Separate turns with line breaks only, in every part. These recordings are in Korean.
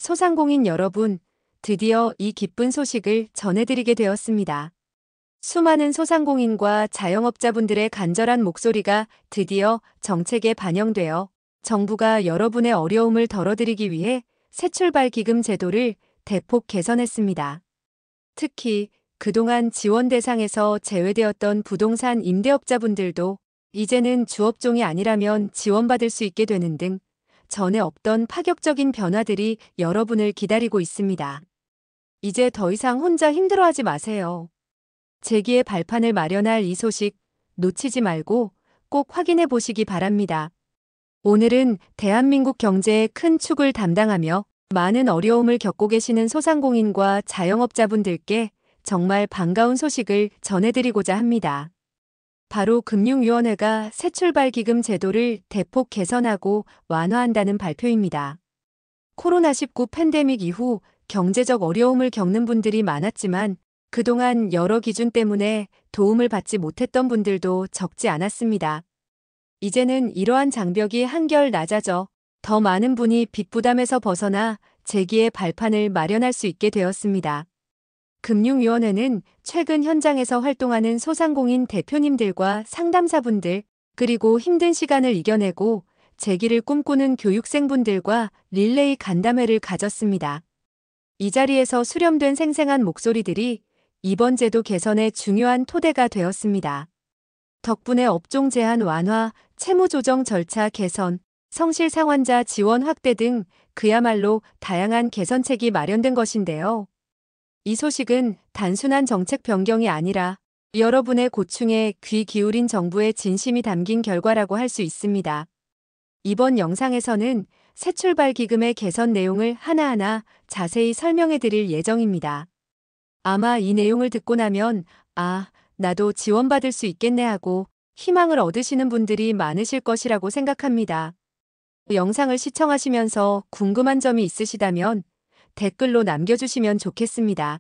소상공인 여러분, 드디어 이 기쁜 소식을 전해드리게 되었습니다. 수많은 소상공인과 자영업자분들의 간절한 목소리가 드디어 정책에 반영되어 정부가 여러분의 어려움을 덜어드리기 위해 새출발 기금 제도를 대폭 개선했습니다. 특히 그동안 지원 대상에서 제외되었던 부동산 임대업자분들도 이제는 주업종이 아니라면 지원받을 수 있게 되는 등 전에 없던 파격적인 변화들이 여러분을 기다리고 있습니다. 이제 더 이상 혼자 힘들어하지 마세요. 재기의 발판을 마련할 이 소식 놓치지 말고 꼭 확인해 보시기 바랍니다. 오늘은 대한민국 경제의 큰 축을 담당하며 많은 어려움을 겪고 계시는 소상공인과 자영업자분들께 정말 반가운 소식을 전해드리고자 합니다. 바로 금융위원회가 새출발 기금 제도를 대폭 개선하고 완화한다는 발표입니다. 코로나19 팬데믹 이후 경제적 어려움을 겪는 분들이 많았지만 그동안 여러 기준 때문에 도움을 받지 못했던 분들도 적지 않았습니다. 이제는 이러한 장벽이 한결 낮아져 더 많은 분이 빚 부담에서 벗어나 재기의 발판을 마련할 수 있게 되었습니다. 금융위원회는 최근 현장에서 활동하는 소상공인 대표님들과 상담사분들, 그리고 힘든 시간을 이겨내고 재기를 꿈꾸는 교육생분들과 릴레이 간담회를 가졌습니다. 이 자리에서 수렴된 생생한 목소리들이 이번 제도 개선의 중요한 토대가 되었습니다. 덕분에 업종 제한 완화, 채무 조정 절차 개선, 성실 상환자 지원 확대 등 그야말로 다양한 개선책이 마련된 것인데요. 이 소식은 단순한 정책 변경이 아니라 여러분의 고충에 귀 기울인 정부의 진심이 담긴 결과라고 할 수 있습니다. 이번 영상에서는 새출발 기금의 개선 내용을 하나하나 자세히 설명해 드릴 예정입니다. 아마 이 내용을 듣고 나면 나도 지원받을 수 있겠네 하고 희망을 얻으시는 분들이 많으실 것이라고 생각합니다. 영상을 시청하시면서 궁금한 점이 있으시다면 댓글로 남겨주시면 좋겠습니다.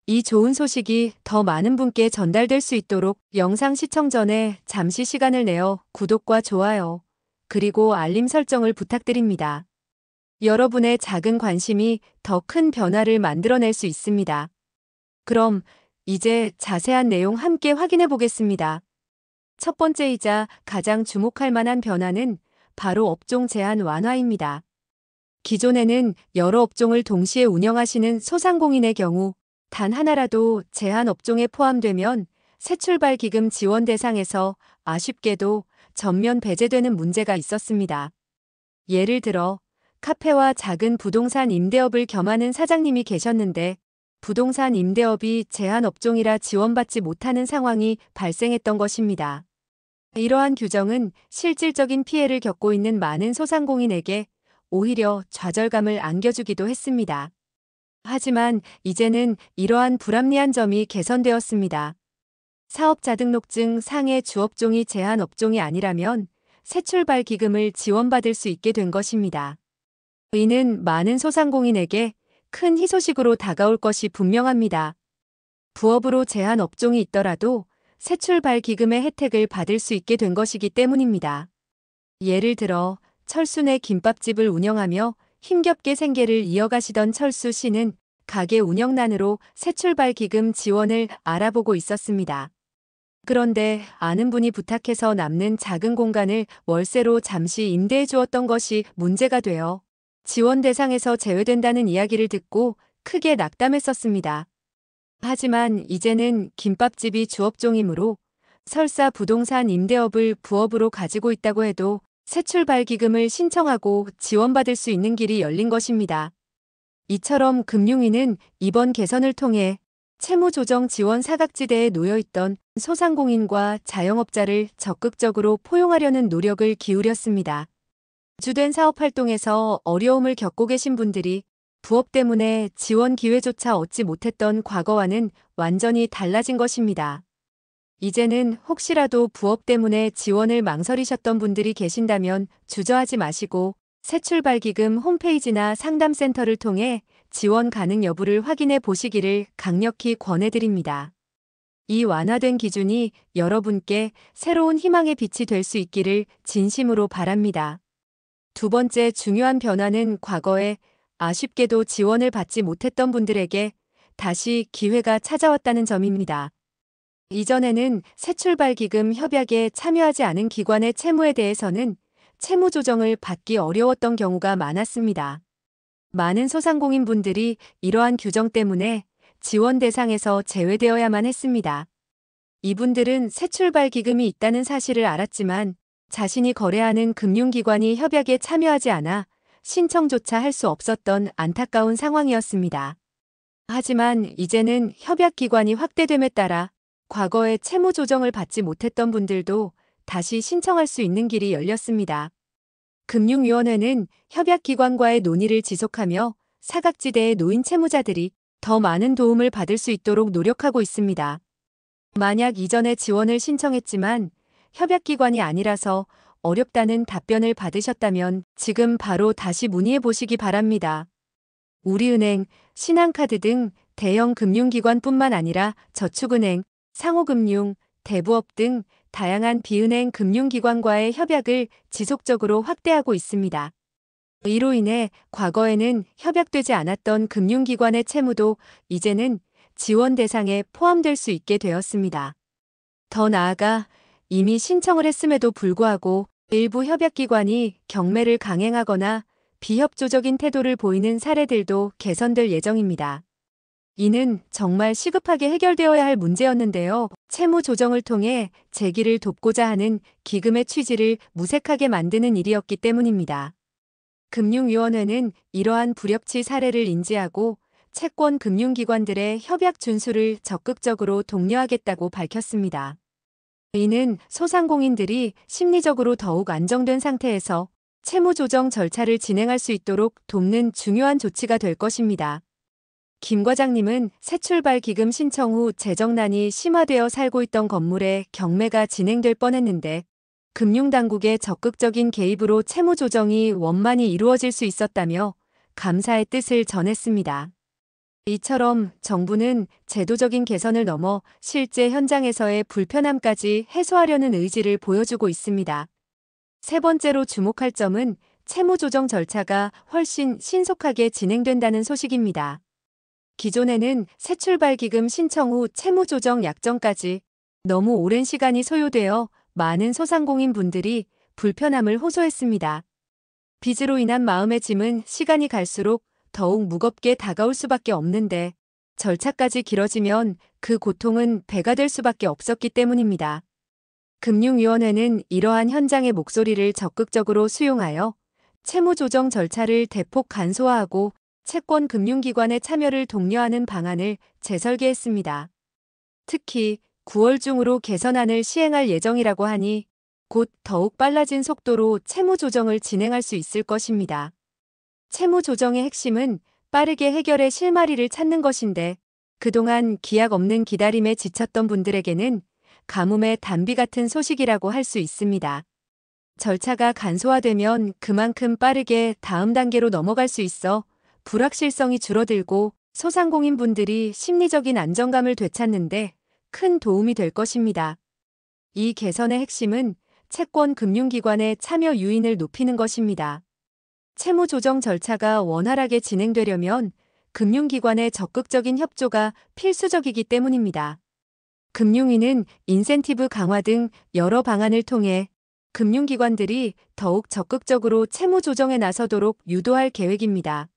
이 좋은 소식이 더 많은 분께 전달될 수 있도록 영상 시청 전에 잠시 시간을 내어 구독과 좋아요, 그리고 알림 설정을 부탁드립니다. 여러분의 작은 관심이 더 큰 변화를 만들어낼 수 있습니다. 그럼 이제 자세한 내용 함께 확인해 보겠습니다. 첫 번째이자 가장 주목할 만한 변화는 바로 업종 제한 완화입니다. 기존에는 여러 업종을 동시에 운영하시는 소상공인의 경우 단 하나라도 제한 업종에 포함되면 새출발 기금 지원 대상에서 아쉽게도 전면 배제되는 문제가 있었습니다. 예를 들어 카페와 작은 부동산 임대업을 겸하는 사장님이 계셨는데 부동산 임대업이 제한 업종이라 지원받지 못하는 상황이 발생했던 것입니다. 이러한 규정은 실질적인 피해를 겪고 있는 많은 소상공인에게 오히려 좌절감을 안겨주기도 했습니다. 하지만 이제는 이러한 불합리한 점이 개선되었습니다. 사업자 등록증 상의 주업종이 제한 업종이 아니라면 새출발 기금을 지원받을 수 있게 된 것입니다. 이는 많은 소상공인에게 큰 희소식으로 다가올 것이 분명합니다. 부업으로 제한 업종이 있더라도 새출발 기금의 혜택을 받을 수 있게 된 것이기 때문입니다. 예를 들어 철수 내 김밥집을 운영하며 힘겹게 생계를 이어가시던 철수 씨는 가게 운영난으로 새출발 기금 지원을 알아보고 있었습니다. 그런데 아는 분이 부탁해서 남는 작은 공간을 월세로 잠시 임대해 주었던 것이 문제가 되어 지원 대상에서 제외된다는 이야기를 듣고 크게 낙담했었습니다. 하지만 이제는 김밥집이 주업종이므로 설사 부동산 임대업을 부업으로 가지고 있다고 해도 새출발 기금을 신청하고 지원받을 수 있는 길이 열린 것입니다. 이처럼 금융위는 이번 개선을 통해 채무조정 지원 사각지대에 놓여있던 소상공인과 자영업자를 적극적으로 포용하려는 노력을 기울였습니다. 주된 사업활동에서 어려움을 겪고 계신 분들이 부업 때문에 지원 기회조차 얻지 못했던 과거와는 완전히 달라진 것입니다. 이제는 혹시라도 부업 때문에 지원을 망설이셨던 분들이 계신다면 주저하지 마시고 새출발 기금 홈페이지나 상담센터를 통해 지원 가능 여부를 확인해 보시기를 강력히 권해드립니다. 이 완화된 기준이 여러분께 새로운 희망의 빛이 될 수 있기를 진심으로 바랍니다. 두 번째 중요한 변화는 과거에 아쉽게도 지원을 받지 못했던 분들에게 다시 기회가 찾아왔다는 점입니다. 이전에는 새출발기금 협약에 참여하지 않은 기관의 채무에 대해서는 채무 조정을 받기 어려웠던 경우가 많았습니다. 많은 소상공인분들이 이러한 규정 때문에 지원 대상에서 제외되어야만 했습니다. 이분들은 새출발기금이 있다는 사실을 알았지만 자신이 거래하는 금융기관이 협약에 참여하지 않아 신청조차 할 수 없었던 안타까운 상황이었습니다. 하지만 이제는 협약기관이 확대됨에 따라 과거에 채무 조정을 받지 못했던 분들도 다시 신청할 수 있는 길이 열렸습니다. 금융위원회는 협약기관과의 논의를 지속하며 사각지대에 놓인 채무자들이 더 많은 도움을 받을 수 있도록 노력하고 있습니다. 만약 이전에 지원을 신청했지만 협약기관이 아니라서 어렵다는 답변을 받으셨다면 지금 바로 다시 문의해 보시기 바랍니다. 우리은행, 신한카드 등 대형 금융기관뿐만 아니라 저축은행, 상호금융, 대부업 등 다양한 비은행 금융기관과의 협약을 지속적으로 확대하고 있습니다. 이로 인해 과거에는 협약되지 않았던 금융기관의 채무도 이제는 지원 대상에 포함될 수 있게 되었습니다. 더 나아가 이미 신청을 했음에도 불구하고 일부 협약기관이 경매를 강행하거나 비협조적인 태도를 보이는 사례들도 개선될 예정입니다. 이는 정말 시급하게 해결되어야 할 문제였는데요. 채무 조정을 통해 재기를 돕고자 하는 기금의 취지를 무색하게 만드는 일이었기 때문입니다. 금융위원회는 이러한 불협치 사례를 인지하고 채권 금융기관들의 협약 준수를 적극적으로 독려하겠다고 밝혔습니다. 이는 소상공인들이 심리적으로 더욱 안정된 상태에서 채무 조정 절차를 진행할 수 있도록 돕는 중요한 조치가 될 것입니다. 김 과장님은 새출발 기금 신청 후 재정난이 심화되어 살고 있던 건물에 경매가 진행될 뻔했는데 금융당국의 적극적인 개입으로 채무 조정이 원만히 이루어질 수 있었다며 감사의 뜻을 전했습니다. 이처럼 정부는 제도적인 개선을 넘어 실제 현장에서의 불편함까지 해소하려는 의지를 보여주고 있습니다. 세 번째로 주목할 점은 채무 조정 절차가 훨씬 신속하게 진행된다는 소식입니다. 기존에는 새출발기금 신청 후 채무조정 약정까지 너무 오랜 시간이 소요되어 많은 소상공인 분들이 불편함을 호소했습니다. 빚으로 인한 마음의 짐은 시간이 갈수록 더욱 무겁게 다가올 수밖에 없는데 절차까지 길어지면 그 고통은 배가 될 수밖에 없었기 때문입니다. 금융위원회는 이러한 현장의 목소리를 적극적으로 수용하여 채무조정 절차를 대폭 간소화하고 채권 금융기관의 참여를 독려하는 방안을 재설계했습니다. 특히 9월 중으로 개선안을 시행할 예정이라고 하니 곧 더욱 빨라진 속도로 채무 조정을 진행할 수 있을 것입니다. 채무 조정의 핵심은 빠르게 해결의 실마리를 찾는 것인데 그동안 기약 없는 기다림에 지쳤던 분들에게는 가뭄의 단비 같은 소식이라고 할 수 있습니다. 절차가 간소화되면 그만큼 빠르게 다음 단계로 넘어갈 수 있어 불확실성이 줄어들고 소상공인분들이 심리적인 안정감을 되찾는데 큰 도움이 될 것입니다. 이 개선의 핵심은 채권 금융기관의 참여 유인을 높이는 것입니다. 채무 조정 절차가 원활하게 진행되려면 금융기관의 적극적인 협조가 필수적이기 때문입니다. 금융위는 인센티브 강화 등 여러 방안을 통해 금융기관들이 더욱 적극적으로 채무 조정에 나서도록 유도할 계획입니다.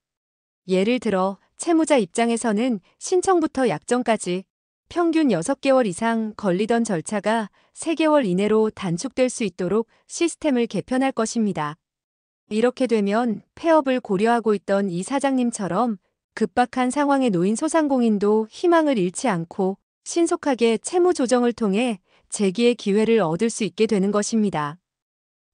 예를 들어 채무자 입장에서는 신청부터 약정까지 평균 6개월 이상 걸리던 절차가 3개월 이내로 단축될 수 있도록 시스템을 개편할 것입니다. 이렇게 되면 폐업을 고려하고 있던 이 사장님처럼 급박한 상황에 놓인 소상공인도 희망을 잃지 않고 신속하게 채무 조정을 통해 재기의 기회를 얻을 수 있게 되는 것입니다.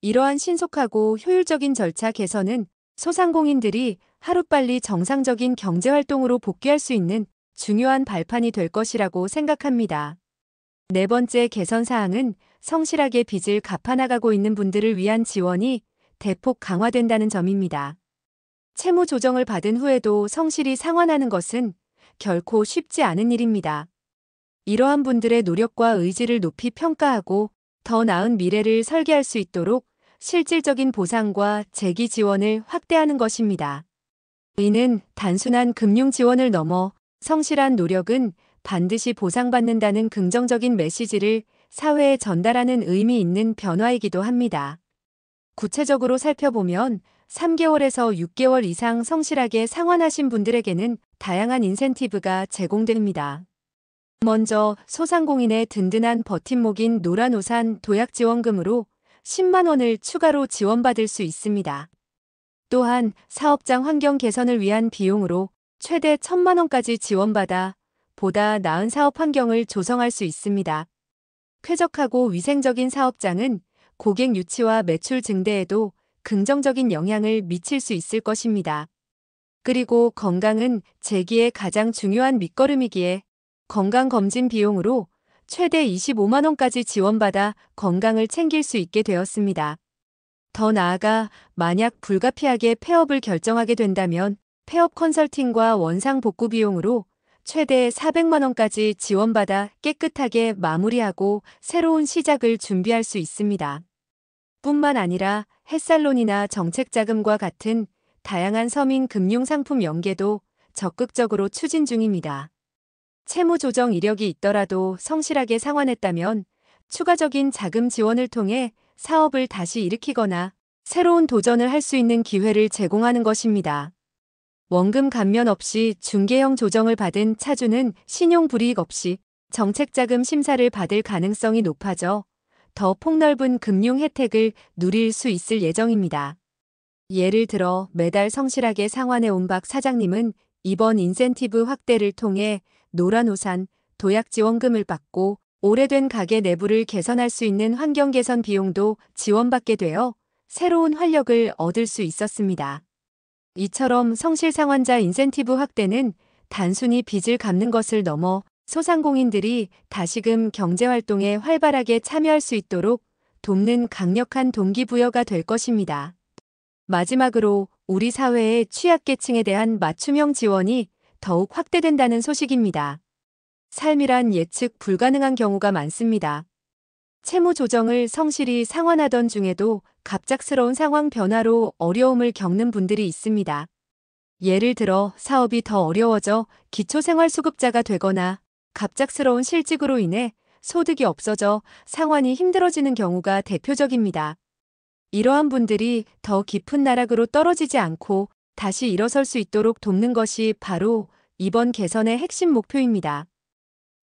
이러한 신속하고 효율적인 절차 개선은 소상공인들이 하루빨리 정상적인 경제활동으로 복귀할 수 있는 중요한 발판이 될 것이라고 생각합니다. 네 번째 개선 사항은 성실하게 빚을 갚아나가고 있는 분들을 위한 지원이 대폭 강화된다는 점입니다. 채무 조정을 받은 후에도 성실히 상환하는 것은 결코 쉽지 않은 일입니다. 이러한 분들의 노력과 의지를 높이 평가하고 더 나은 미래를 설계할 수 있도록 실질적인 보상과 재기 지원을 확대하는 것입니다. 이는 단순한 금융 지원을 넘어 성실한 노력은 반드시 보상받는다는 긍정적인 메시지를 사회에 전달하는 의미 있는 변화이기도 합니다. 구체적으로 살펴보면 3개월에서 6개월 이상 성실하게 상환하신 분들에게는 다양한 인센티브가 제공됩니다. 먼저 소상공인의 든든한 버팀목인 노란우산 도약지원금으로 10만 원을 추가로 지원받을 수 있습니다. 또한 사업장 환경 개선을 위한 비용으로 최대 1,000만 원까지 지원받아 보다 나은 사업 환경을 조성할 수 있습니다. 쾌적하고 위생적인 사업장은 고객 유치와 매출 증대에도 긍정적인 영향을 미칠 수 있을 것입니다. 그리고 건강은 재기의 가장 중요한 밑거름이기에 건강검진 비용으로 최대 25만 원까지 지원받아 건강을 챙길 수 있게 되었습니다. 더 나아가 만약 불가피하게 폐업을 결정하게 된다면 폐업 컨설팅과 원상 복구 비용으로 최대 400만 원까지 지원받아 깨끗하게 마무리하고 새로운 시작을 준비할 수 있습니다. 뿐만 아니라 햇살론이나 정책자금과 같은 다양한 서민 금융상품 연계도 적극적으로 추진 중입니다. 채무 조정 이력이 있더라도 성실하게 상환했다면 추가적인 자금 지원을 통해 사업을 다시 일으키거나 새로운 도전을 할 수 있는 기회를 제공하는 것입니다. 원금 감면 없이 중개형 조정을 받은 차주는 신용불이익 없이 정책자금 심사를 받을 가능성이 높아져 더 폭넓은 금융 혜택을 누릴 수 있을 예정입니다. 예를 들어 매달 성실하게 상환해온 박 사장님은 이번 인센티브 확대를 통해 노란우산 도약지원금을 받고 오래된 가게 내부를 개선할 수 있는 환경 개선 비용도 지원받게 되어 새로운 활력을 얻을 수 있었습니다. 이처럼 성실상환자 인센티브 확대는 단순히 빚을 갚는 것을 넘어 소상공인들이 다시금 경제활동에 활발하게 참여할 수 있도록 돕는 강력한 동기부여가 될 것입니다. 마지막으로 우리 사회의 취약계층에 대한 맞춤형 지원이 더욱 확대된다는 소식입니다. 삶이란 예측 불가능한 경우가 많습니다. 채무 조정을 성실히 상환하던 중에도 갑작스러운 상황 변화로 어려움을 겪는 분들이 있습니다. 예를 들어 사업이 더 어려워져 기초생활수급자가 되거나 갑작스러운 실직으로 인해 소득이 없어져 상환이 힘들어지는 경우가 대표적입니다. 이러한 분들이 더 깊은 나락으로 떨어지지 않고 다시 일어설 수 있도록 돕는 것이 바로 이번 개선의 핵심 목표입니다.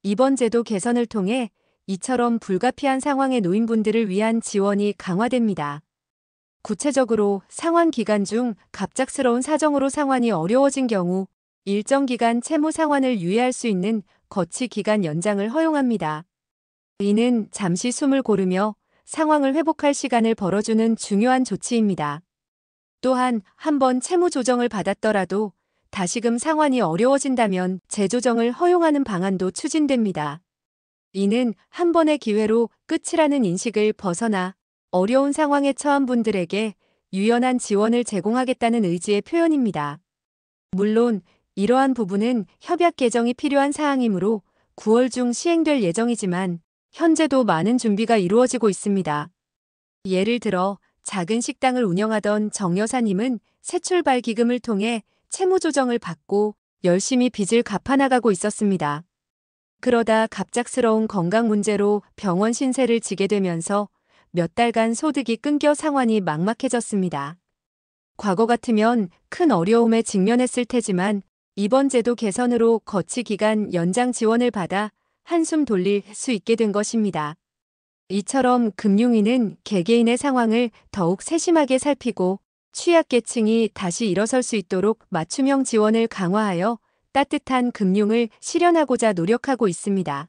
이번 제도 개선을 통해 이처럼 불가피한 상황에 놓인 분들을 위한 지원이 강화됩니다. 구체적으로 상환 기간 중 갑작스러운 사정으로 상환이 어려워진 경우 일정 기간 채무 상환을 유예할 수 있는 거치 기간 연장을 허용합니다. 이는 잠시 숨을 고르며 상황을 회복할 시간을 벌어주는 중요한 조치입니다. 또한 한번 채무 조정을 받았더라도 다시금 상환이 어려워진다면 재조정을 허용하는 방안도 추진됩니다. 이는 한 번의 기회로 끝이라는 인식을 벗어나 어려운 상황에 처한 분들에게 유연한 지원을 제공하겠다는 의지의 표현입니다. 물론 이러한 부분은 협약 개정이 필요한 사항이므로 9월 중 시행될 예정이지만 현재도 많은 준비가 이루어지고 있습니다. 예를 들어 작은 식당을 운영하던 정 여사님은 새출발 기금을 통해 채무 조정을 받고 열심히 빚을 갚아나가고 있었습니다. 그러다 갑작스러운 건강 문제로 병원 신세를 지게 되면서 몇 달간 소득이 끊겨 상환이 막막해졌습니다. 과거 같으면 큰 어려움에 직면했을 테지만 이번 제도 개선으로 거치 기간 연장 지원을 받아 한숨 돌릴 수 있게 된 것입니다. 이처럼 금융위는 개개인의 상황을 더욱 세심하게 살피고 취약계층이 다시 일어설 수 있도록 맞춤형 지원을 강화하여 따뜻한 금융을 실현하고자 노력하고 있습니다.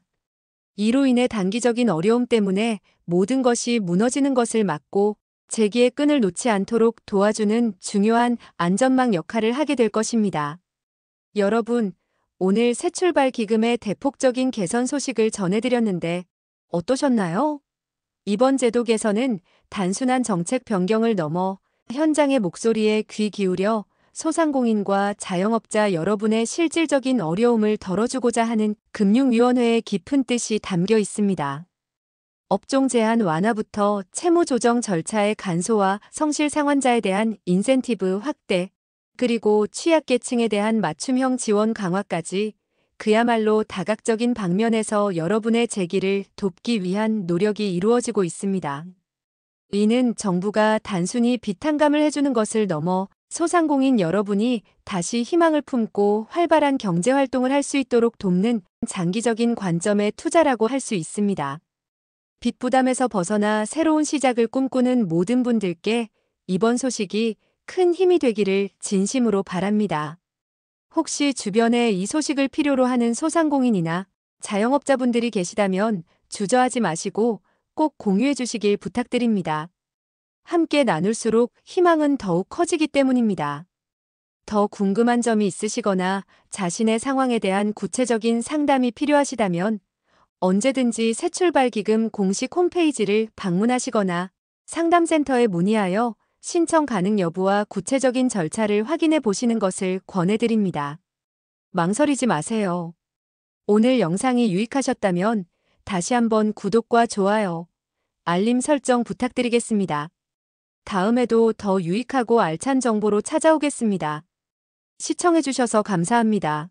이로 인해 단기적인 어려움 때문에 모든 것이 무너지는 것을 막고 재기의 끈을 놓지 않도록 도와주는 중요한 안전망 역할을 하게 될 것입니다. 여러분, 오늘 새출발 기금의 대폭적인 개선 소식을 전해드렸는데 어떠셨나요? 이번 제도 개선은 단순한 정책 변경을 넘어 현장의 목소리에 귀 기울여 소상공인과 자영업자 여러분의 실질적인 어려움을 덜어주고자 하는 금융위원회의 깊은 뜻이 담겨 있습니다. 업종 제한 완화부터 채무 조정 절차의 간소화, 성실 상환자에 대한 인센티브 확대, 그리고 취약계층에 대한 맞춤형 지원 강화까지 그야말로 다각적인 방면에서 여러분의 재기를 돕기 위한 노력이 이루어지고 있습니다. 이는 정부가 단순히 비탄감을 해주는 것을 넘어 소상공인 여러분이 다시 희망을 품고 활발한 경제활동을 할 수 있도록 돕는 장기적인 관점의 투자라고 할 수 있습니다. 빚 부담에서 벗어나 새로운 시작을 꿈꾸는 모든 분들께 이번 소식이 큰 힘이 되기를 진심으로 바랍니다. 혹시 주변에 이 소식을 필요로 하는 소상공인이나 자영업자분들이 계시다면 주저하지 마시고 꼭 공유해 주시길 부탁드립니다. 함께 나눌수록 희망은 더욱 커지기 때문입니다. 더 궁금한 점이 있으시거나 자신의 상황에 대한 구체적인 상담이 필요하시다면 언제든지 새출발기금 공식 홈페이지를 방문하시거나 상담센터에 문의하여 신청 가능 여부와 구체적인 절차를 확인해 보시는 것을 권해드립니다. 망설이지 마세요. 오늘 영상이 유익하셨다면 다시 한번 구독과 좋아요, 알림 설정 부탁드리겠습니다. 다음에도 더 유익하고 알찬 정보로 찾아오겠습니다. 시청해주셔서 감사합니다.